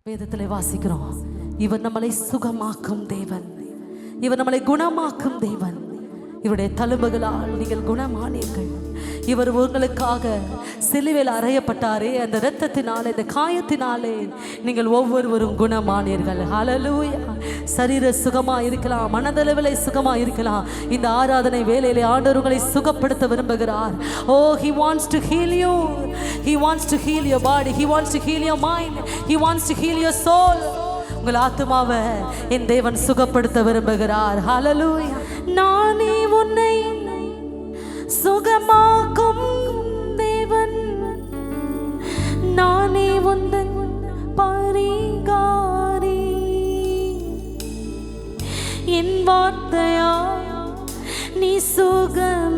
வேதத்திலே வாசிக்கிறோம், இவர் நம்மளை சுகமாக்கும் தேவன், இவர் நம்மளை குணமாக்கும் தேவன். இவருடைய தழும்புகளால் நீங்கள் குணமானீர்கள். இவர் உங்களுக்காக சிலுவையில் அறையப்பட்டாரே, அந்த இரத்தத்தினாலே, இந்த காயத்தினாலே நீங்கள் ஒவ்வொருவரும் குணமானீர்கள். ஹல்லேலூயா. சரீர சுகமா இருக்கலாம், மனதளவிலே சுகமா இருக்கலாம். இந்த ஆராதனை வேளையிலே ஆண்டவர் உங்களை சுகப்படுத்த விரும்புகிறார். Oh, he wants to heal you. He wants to heal your body. He wants to heal your mind. He wants to heal your soul. உங்கள் ஆத்துமாவை என் தேவன் சுகப்படுத்த விரும்புகிறார். ஹல்லேலூயா. நானே உன்னை சுகமாக்கும் தேவன், நானே உந்தன் பரிகாரி. என் வார்த்தையா நீ சுகமானாய்,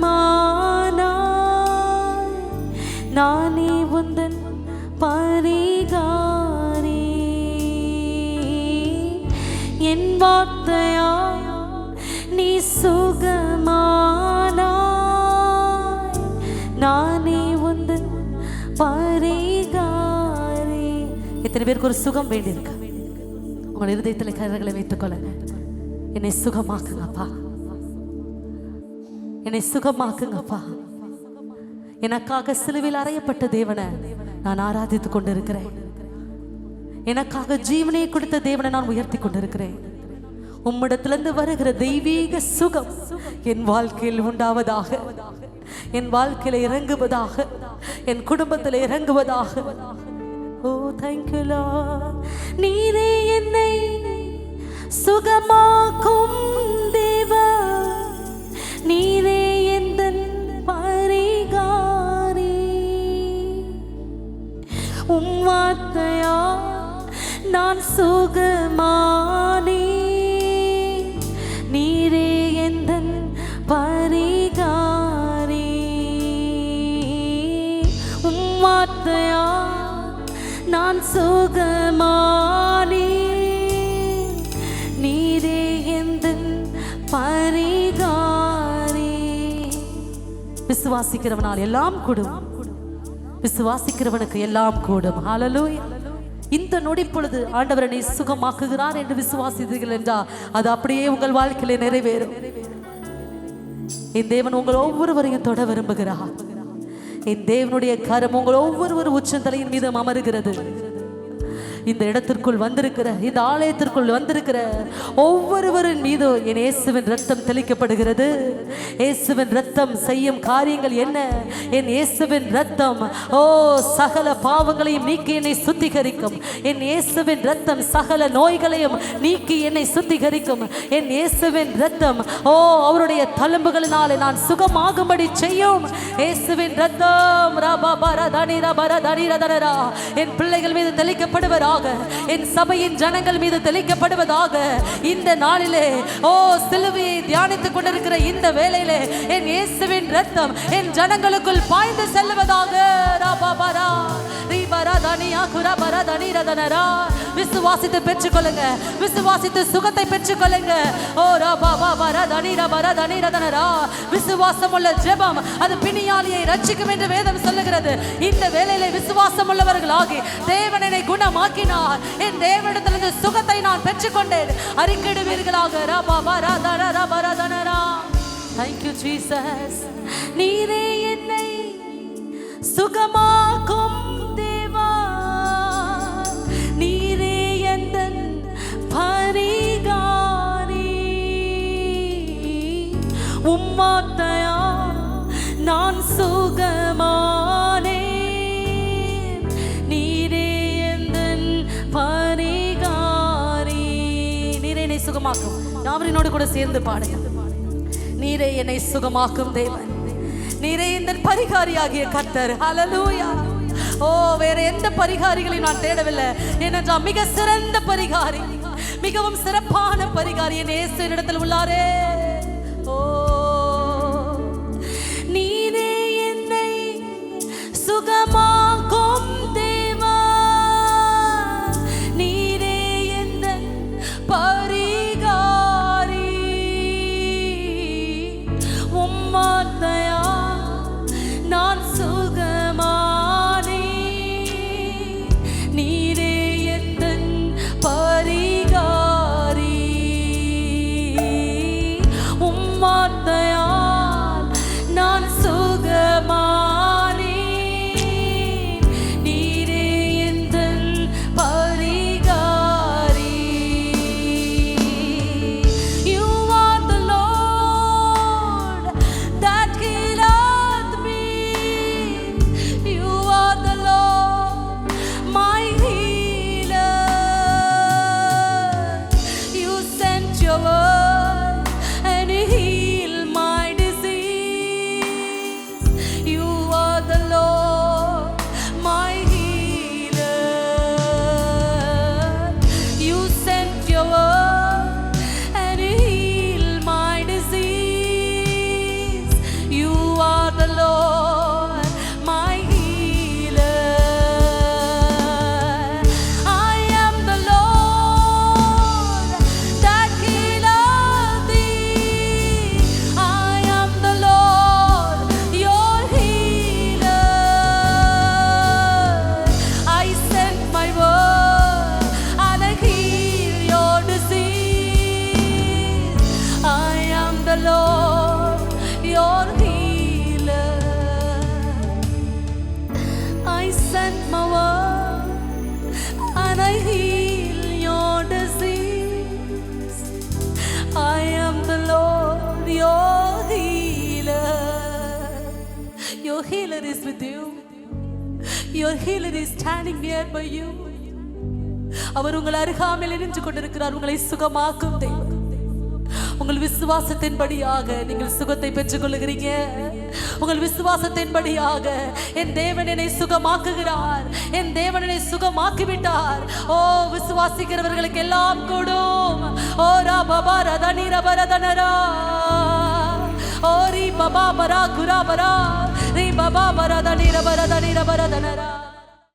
நானே உந்தன் பரிகாரி. என் வார்த்தையா நீ சுகமானாய், நானே உந்தன் பரிகாரி. எத்தனை பேருக்கு ஒரு சுகம் வேண்டியிருக்கு? உங்கள் இருதயத்தில் கரங்களை வைத்துக் கொள்ளுங்க. என்னை சுகமாக்குங்கப்பா, என்னை சுகமாக்குங்கப்பா. எனக்காக சிலுவையில் அறையப்பட்ட தேவனை நான் ஆராதித்துக் கொண்டிருக்கிறேன். எனக்காக ஜீவனை கொடுத்த தேவனை நான் உயர்த்தி கொண்டிருக்கிறேன். உம்மிடத்திலிருந்து வருகிற தெய்வீக சுகம் என் வாழ்க்கையில் உண்டாவதாக, என் வாழ்க்கையில இறங்குவதாக, என் குடும்பத்தில் இறங்குவதாக. ஓ தேங்க்யூ லார்ட். நீரே என்னை சுகமாக்கும் தேவா, நீரே எந்தன் பரிகாரி. உம் வார்த்தையா நான் சுகமானே, நீரே எந்தன் பரிகாரி. உம் வார்த்தையா நான் சுகமானே, நீரே எந்தன் பரிகாரி. விசுவாசிக்கிறவனால் எல்லாம் கூடும், விசுவாசிக்கிறவனுக்கு எல்லாம் கூடும். ஹல்லேலூயா. இந்த நொடி பொழுது ஆண்டவர் என்னை சுகமாக்குகிறார் என்று விசுவாசித்தீர்கள் என்றால் அது அப்படியே உங்கள் வாழ்க்கையிலே நிறைவேறும். என் தேவன் உங்கள் ஒவ்வொருவரையும் தொட விரும்புகிறார். என் தேவனுடைய கரம் உங்கள் ஒவ்வொரு உச்சந்தலையின் மீது அமருகிறது. இந்த இடத்திற்குள் வந்திருக்கிற, இந்த ஆலயத்திற்குள் வந்திருக்கிற ஒவ்வொருவரின் மீது என் இயேசுவின் ரத்தம் தெளிக்கப்படுகிறது. இயேசுவின் ரத்தம் செய்யும் காரியங்கள் என்ன? என் இயேசுவின் ரத்தம் ஓ சகல பாவங்களையும் நீக்கி என்னை சுத்திகரிக்கும். என் இயேசுவின் ரத்தம் சகல நோய்களையும் நீக்கி என்னை சுத்திகரிக்கும். என் இயேசுவின் ரத்தம் ஓ அவருடைய தழும்புகளினாலே நான் சுகமாகும்படி செய்யும். இயேசுவின் ரத்தம் என் பிள்ளைகள் மீது தெளிக்கப்படுவதா, என் சபையின் ஜனங்கள் மீது தெளிக்கப்படுவதாக. இந்த நாளிலே ஓ சிலுவையை தியானித்துக் கொண்டிருக்கிற இந்த வேளையிலே என் இயேசுவின் ரத்தம் என் ஜனங்களுக்குள் பாய்ந்து செல்வதாக. விசுவாசித்து பெற்றுக்கொள்ளுங்க, விசுவாசித்து சுகத்தை பெற்றுக்கொள்ளுங்க. ஓ விசுவாசம் உள்ள ஜெபம் அது பிணியாளியை ரட்சிக்கும் என்று வேதம் சொல்லுகிறது. இந்த வேளையிலே விசுவாசம் உள்ளவர்களாகி தேவனை குணமாக்கி என் தேவனிடத்திலிருந்து சுகத்தை நான் பெற்றுக்கொண்டேன் அறிக்கையிடுவீர்களாக. Thank you Jesus. நீரே என்னை சுகமாக்கும் தேவா, நீரே எந்தன் பரிகாரி. உம் வார்த்தையா நான் சுகமானே, பரிகாரி. நீரே என்னை சுகமாக்கும். யாவரினோடு கூட சேர்ந்து பாடுங்க. நீரே என்னை சுகமாக்கும் தேவன், நீரே இந்த பரிகாரியாகிய கர்த்தர். ஹல்லேலூயா. ஓ வேற எந்த பரிகாரிகளையும் நான் தேடவில்லை. ஏனென்றால் மிக சிறந்த பரிகாரி, மிகவும் சிறப்பான பரிகாரி என் இயேசுவின் இடத்தில் உள்ளாரே. ஓ நீரே என்னை சுகமாக்கும் தேவா, பரிகாரி. உம் வார்த்தையா நான் சுகமானே, நீரே எந்தன் heal your disease. I am the Lord, your healer. Your healer is with you. Your healer is standing near by you. அவர் உங்கள் அருகாமையில் நின்று கொண்டிருக்கிறார். உங்களை சுகமாக்கும் தேவன். உங்கள் விசுவாசத்தின்படியாக நீங்கள் சுகத்தை பெற்றுக் கொள்ளுகிறீங்க. உங்கள் விசுவாசத்தின்படியாக என் தேவன் என்னை சுகமாக்குகிறார். என் தேவன் என்னை சுகமாக்கிவிட்டார். ஓ, விசுவாசிக்கிறவர்களுக்கு எல்லாம் கூடும். ஓ ரா பாபா ரதனி ரபரதனரா, ஓ ரீ பாபா பரா குரா பரா, ரீ பாபா பரதனி ரபரதனி ரபரதனரா.